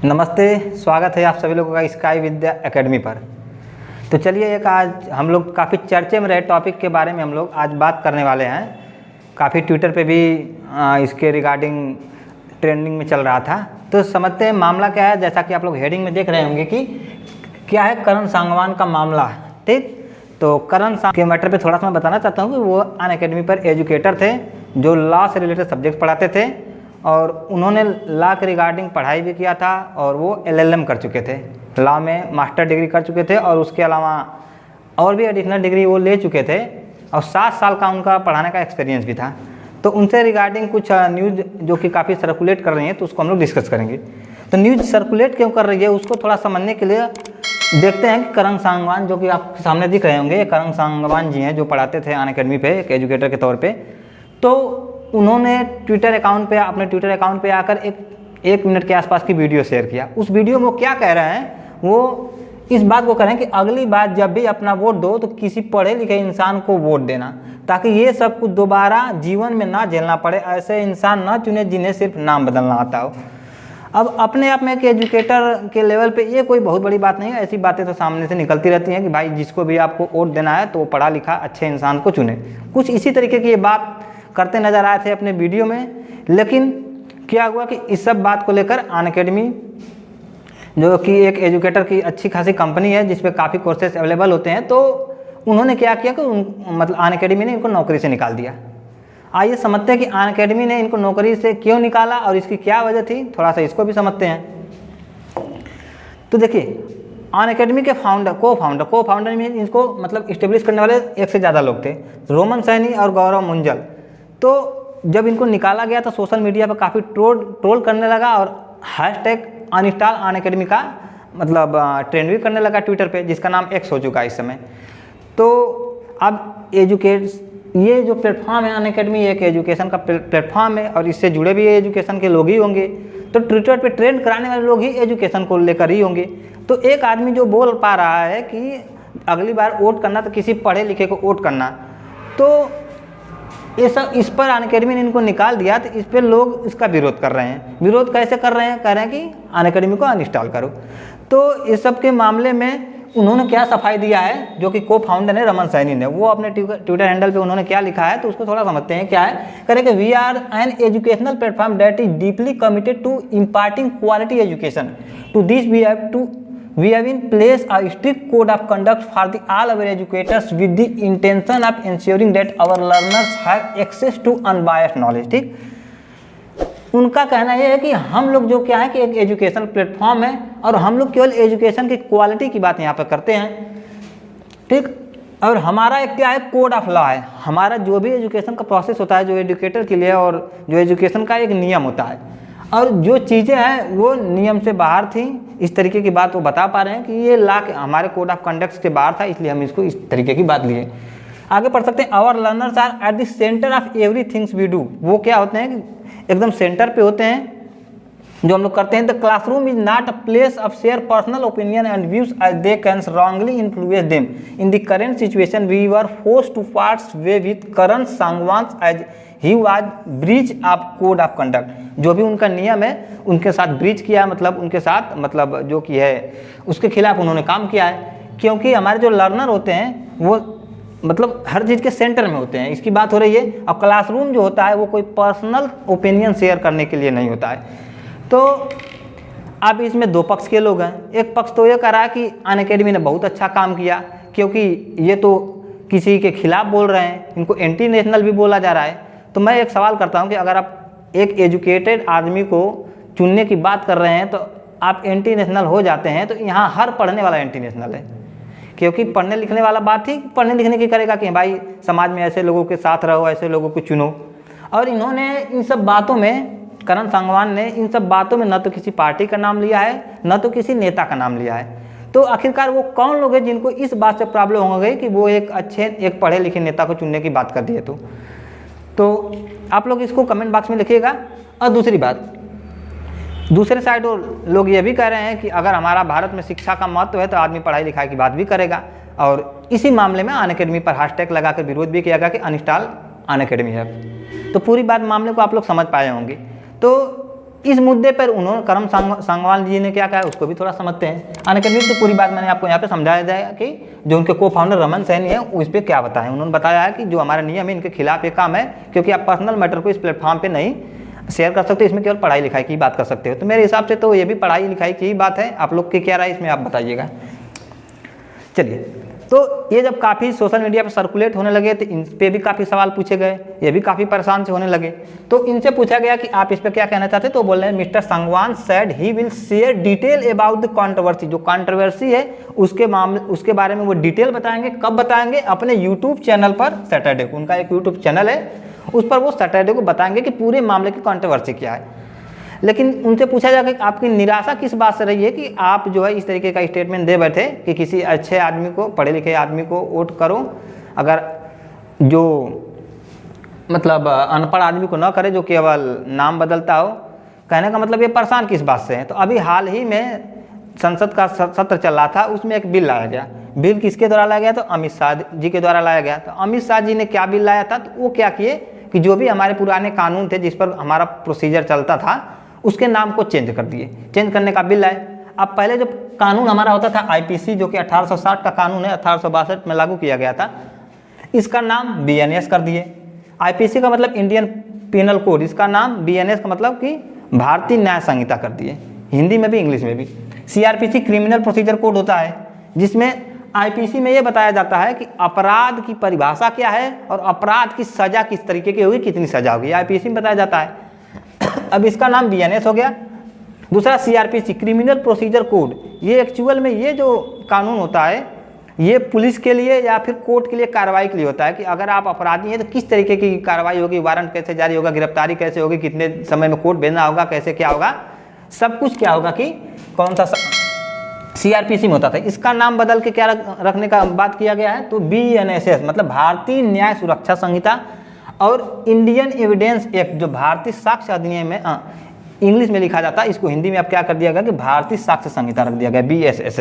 नमस्ते, स्वागत है आप सभी लोगों का स्काई विद्या एकेडमी पर। तो चलिए एक आज हम लोग काफ़ी चर्चे में रहे टॉपिक के बारे में हम लोग आज बात करने वाले हैं। काफ़ी ट्विटर पे भी इसके रिगार्डिंग ट्रेंडिंग में चल रहा था। तो समझते हैं मामला क्या है। जैसा कि आप लोग हेडिंग में देख रहे होंगे कि क्या है करण सांगवान का मामला। ठीक, तो करण के मैटर पे थोड़ा सा मैं बताना चाहता हूँ कि वो अनअकैडमी पर एजुकेटर थे जो लॉ से रिलेटेड सब्जेक्ट पढ़ाते थे और उन्होंने लॉ के रिगार्डिंग पढ़ाई भी किया था और वो LLM कर चुके थे, लॉ में मास्टर डिग्री कर चुके थे और उसके अलावा और भी एडिशनल डिग्री वो ले चुके थे और 7 साल का उनका पढ़ाने का एक्सपीरियंस भी था। तो उनसे रिगार्डिंग कुछ न्यूज़ जो कि काफ़ी सर्कुलेट कर रही हैं तो उसको हम लोग डिस्कस करेंगे। तो न्यूज़ सर्कुलेट क्यों कर रही है उसको थोड़ा समझने के लिए देखते हैं कि करण सांगवान जो कि आपके सामने दिख रहे होंगे, करण सांगवान जी हैं जो पढ़ाते थे अनअकैडमी पे एक एजुकेटर के तौर पे। तो उन्होंने ट्विटर अकाउंट पे अपने ट्विटर अकाउंट पे आकर एक मिनट के आसपास की वीडियो शेयर किया। उस वीडियो में वो क्या कह रहे हैं, वो इस बात को कह रहे हैं कि अगली बार जब भी अपना वोट दो तो किसी पढ़े लिखे इंसान को वोट देना ताकि ये सब कुछ दोबारा जीवन में ना झेलना पड़े। ऐसे इंसान ना चुने जिन्हें सिर्फ नाम बदलना आता हो। अब अपने आप में एक एजुकेटर के लेवल पे ये कोई बहुत बड़ी बात नहीं है। ऐसी बातें तो सामने से निकलती रहती हैं कि भाई जिसको भी आपको वोट देना है तो वो पढ़ा लिखा अच्छे इंसान को चुने। कुछ इसी तरीके की ये बात करते नज़र आए थे अपने वीडियो में। लेकिन क्या हुआ कि इस सब बात को लेकर अनअकैडमी जो कि एक एजुकेटर की अच्छी खासी कंपनी है जिस पे काफ़ी कोर्सेज अवेलेबल होते हैं, तो उन्होंने क्या किया कि मतलब अनअकैडमी ने इनको नौकरी से निकाल दिया। आइए समझते हैं कि अनअकैडमी ने इनको नौकरी से क्यों निकाला और इसकी क्या वजह थी, थोड़ा सा इसको भी समझते हैं। तो देखिए अनअकैडमी के को फाउंडर में इनको मतलब इस्टेब्लिश करने वाले एक से ज़्यादा लोग थे, रोमन सैनी और गौरव मुंजल। तो जब इनको निकाला गया तो सोशल मीडिया पर काफ़ी ट्रोल करने लगा और हैशटैग अनइंस्टॉल अनअकैडमी का मतलब ट्रेंड भी करने लगा ट्विटर पे, जिसका नाम एक्स हो चुका है इस समय। तो अब ये जो प्लेटफॉर्म है अनअकैडमी एक एजुकेशन का प्लेटफॉर्म है और इससे जुड़े भी एजुकेशन के लोग ही होंगे। तो ट्विटर पे ट्रेंड कराने वाले लोग ही एजुकेशन को लेकर ही होंगे। तो एक आदमी जो बोल पा रहा है कि अगली बार वोट करना तो किसी पढ़े लिखे को वोट करना, तो ये सब इस पर अनअकैडमी ने इनको निकाल दिया। तो इस पर लोग इसका विरोध कर रहे हैं। विरोध कैसे कर रहे हैं? कह रहे हैं कि अनअकैडमी को अनइंस्टॉल करो। तो इस सब के मामले में उन्होंने क्या सफाई दिया है जो कि को फाउंडर है रमन सैनी ने, वो अपने ट्विटर हैंडल पे उन्होंने क्या लिखा है तो उसको थोड़ा समझते हैं। क्या है? कह रहे कि we are an educational platform that is deeply committed to imparting quality education. To this we have in place a strict code of conduct for all our educators with the intention of ensuring that our learners have access to unbiased knowledge। ठीक, उनका कहना यह है कि हम लोग जो क्या है कि एक एजुकेशन प्लेटफॉर्म है और हम लोग केवल एजुकेशन की क्वालिटी की बात यहाँ पर करते हैं। ठीक, और हमारा एक क्या है कोड ऑफ लॉ है। हमारा जो भी एजुकेशन का प्रोसेस होता है जो एजुकेटर के लिए और जो एजुकेशन का एक नियम होता है और जो चीज़ें हैं वो नियम से बाहर थी, इस तरीके की बात वो बता पा रहे हैं कि ये लॉ हमारे कोड ऑफ कंडक्ट के बाहर था, इसलिए हम इसको इस तरीके की बात लिए। आगे पढ़ सकते हैं। Our learners are at the centre of every things we do. वो क्या होते हैं कि एकदम सेंटर पे होते हैं जो हम लोग करते हैं। The classroom is not a place of share personal opinion and views as they can wrongly influence them. In the current situation we were forced to part way with Karan Sangwan as he was breach of code of conduct. जो भी उनका नियम है उनके साथ breach किया, मतलब उनके साथ मतलब जो कि है उसके खिलाफ उन्होंने काम किया है। क्योंकि हमारे जो लर्नर होते हैं वो मतलब हर चीज़ के सेंटर में होते हैं, इसकी बात हो रही है। और क्लासरूम जो होता है वो कोई पर्सनल ओपिनियन शेयर करने के लिए नहीं होता है। तो अब इसमें दो पक्ष के लोग हैं। एक पक्ष तो ये कह रहा है कि अनअकैडमी ने बहुत अच्छा काम किया क्योंकि ये तो किसी के खिलाफ बोल रहे हैं, इनको एंटी नेशनल भी बोला जा रहा है। तो मैं एक सवाल करता हूँ कि अगर आप एक एजुकेटेड आदमी को चुनने की बात कर रहे हैं तो आप एंटी नेशनल हो जाते हैं, तो यहाँ हर पढ़ने वाला एंटी नेशनल है। क्योंकि पढ़ने लिखने वाला बात ही पढ़ने लिखने की करेगा कि भाई समाज में ऐसे लोगों के साथ रहो, ऐसे लोगों को चुनो। और इन्होंने इन सब बातों में, करण सांगवान ने इन सब बातों में न तो किसी पार्टी का नाम लिया है न तो किसी नेता का नाम लिया है। तो आखिरकार वो कौन लोग हैं जिनको इस बात से प्रॉब्लम हो गई कि वो एक पढ़े लिखे नेता को चुनने की बात कर दिए? तो आप लोग इसको कमेंट बॉक्स में लिखिएगा। और दूसरी बात, दूसरे साइड लोग ये भी कह रहे हैं कि अगर हमारा भारत में शिक्षा का महत्व है तो आदमी पढ़ाई लिखाई की बात भी करेगा। और इसी मामले में अनअकैडमी पर हैशटैग लगाकर विरोध भी किया गया कि अनइंस्टॉल अनअकैडमी है। तो पूरी बात मामले को आप लोग समझ पाए होंगे। तो इस मुद्दे पर उन्होंने करण सांगवान जी ने क्या कहा उसको भी थोड़ा समझते हैं। अनएकेडमिक तो पूरी बात मैंने आपको यहाँ पे समझाया जाएगा कि जो उनके को फाउंडर रमन सैनी है उस पर क्या बताएं। उन्होंने बताया है कि जो हमारा नियम है इनके खिलाफ ये काम है, क्योंकि आप पर्सनल मैटर को इस प्लेटफॉर्म पे नहीं शेयर कर सकते, इसमें केवल पढ़ाई लिखाई की बात कर सकते हो। तो मेरे हिसाब से तो ये भी पढ़ाई लिखाई की ही बात है। आप लोग की क्या राय इसमें आप बताइएगा। चलिए, तो ये जब काफ़ी सोशल मीडिया पर सर्कुलेट होने लगे तो इन पे भी काफ़ी सवाल पूछे गए, ये भी काफ़ी परेशान से होने लगे। तो इनसे पूछा गया कि आप इस पर क्या कहना चाहते हैं, तो बोल रहे हैं mister Sangwan said he will share detail about the controversy. जो कंट्रोवर्सी है उसके मामले उसके बारे में वो डिटेल बताएंगे। कब बताएंगे? अपने यूट्यूब चैनल पर सैटरडे को। उनका एक यूट्यूब चैनल है, उस पर वो सैटरडे को बताएंगे कि पूरे मामले की कंट्रोवर्सी क्या है। लेकिन उनसे पूछा जाएगा कि आपकी निराशा किस बात से रही है कि आप जो है इस तरीके का स्टेटमेंट दे बैठे कि किसी अच्छे आदमी को, पढ़े लिखे आदमी को वोट करो, अगर जो मतलब अनपढ़ आदमी को न करे जो केवल नाम बदलता हो। कहने का मतलब ये परेशान किस बात से हैं। तो अभी हाल ही में संसद का सत्र चल रहा था, उसमें एक बिल लाया गया। बिल किसके द्वारा लाया गया? तो अमित शाह जी के द्वारा लाया गया। तो अमित शाह जी ने क्या बिल लाया था? तो वो क्या किए कि जो भी हमारे पुराने कानून थे जिस पर हमारा प्रोसीजर चलता था उसके नाम को चेंज कर दिए। चेंज करने का बिल लाए। अब पहले जो कानून हमारा होता था आईपीसी, जो कि 1860 का कानून है, 1862 में लागू किया गया था, इसका नाम बीएनएस कर दिए। आईपीसी का मतलब इंडियन पिनल कोड, इसका नाम बीएनएस का मतलब कि भारतीय न्याय संहिता कर दिए, हिंदी में भी इंग्लिश में भी। सीआरपीसी क्रिमिनल प्रोसीजर कोड होता है, जिसमें आईपीसी में ये बताया जाता है कि अपराध की परिभाषा क्या है और अपराध की सजा किस तरीके की होगी, कितनी सजा होगी, आईपीसी में बताया जाता है। अब इसका नाम बीएनएस हो गया। दूसरा सीआरपीसी क्रिमिनल प्रोसीजर कोड, ये एक्चुअल में ये जो कानून होता है ये पुलिस के लिए या फिर कोर्ट के लिए कार्रवाई के लिए होता है कि अगर आप अपराधी हैं तो किस तरीके की कार्रवाई होगी, वारंट कैसे जारी होगा, गिरफ्तारी कैसे होगी, कितने समय में कोर्ट भेजना होगा, कैसे क्या होगा, सब कुछ क्या होगा कि कौन सा सीआरपीसी में होता था। इसका नाम बदल के क्या रखने का बात किया गया है? तो बीएनएसएस मतलब भारतीय न्याय सुरक्षा संहिता, और इंडियन एविडेंस एक्ट जो भारतीय साक्ष्य अधिनियम में इंग्लिश में लिखा जाता है, इसको हिंदी में अब क्या कर दिया गया कि भारतीय साक्ष्य संहिता रख दिया गया, बीएसएस।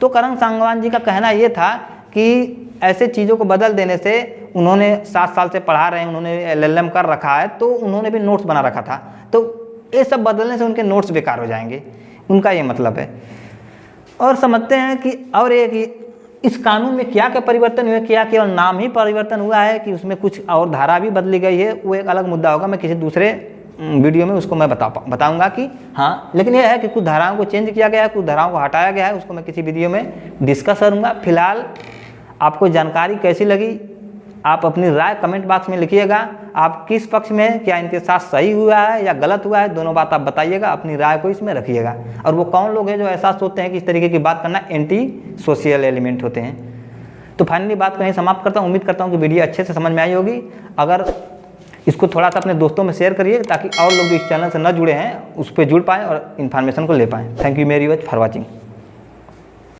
तो करण सांगवान जी का कहना ये था कि ऐसे चीज़ों को बदल देने से, उन्होंने 7 साल से पढ़ा रहे हैं, उन्होंने एलएलएम कर रखा है, तो उन्होंने भी नोट्स बना रखा था, तो ये सब बदलने से उनके नोट्स बेकार हो जाएंगे, उनका ये मतलब है। और समझते हैं कि और एक इस कानून में क्या क्या परिवर्तन हुए, क्या केवल नाम ही परिवर्तन हुआ है कि उसमें कुछ और धारा भी बदली गई है, वो एक अलग मुद्दा होगा। मैं किसी दूसरे वीडियो में उसको मैं बताऊंगा कि हाँ, लेकिन यह है कि कुछ धाराओं को चेंज किया गया है, कुछ धाराओं को हटाया गया है, उसको मैं किसी वीडियो में डिस्कस करूँगा। फिलहाल आपको जानकारी कैसी लगी आप अपनी राय कमेंट बॉक्स में लिखिएगा। आप किस पक्ष में हैं, क्या इनके साथ सही हुआ है या गलत हुआ है, दोनों बात आप बताइएगा, अपनी राय को इसमें रखिएगा। और वो कौन लोग हैं जो ऐसा सोचते हैं कि इस तरीके की बात करना एंटी सोशल एलिमेंट होते हैं। तो फाइनली बात को यहीं समाप्त करता हूँ। उम्मीद करता हूँ कि वीडियो अच्छे से समझ में आई होगी। अगर इसको थोड़ा सा अपने दोस्तों में शेयर करिए ताकि और लोग जो इस चैनल से न जुड़े हैं उस पर जुड़ पाएँ और इन्फॉर्मेशन को ले पाएँ। Thank you very much for watching.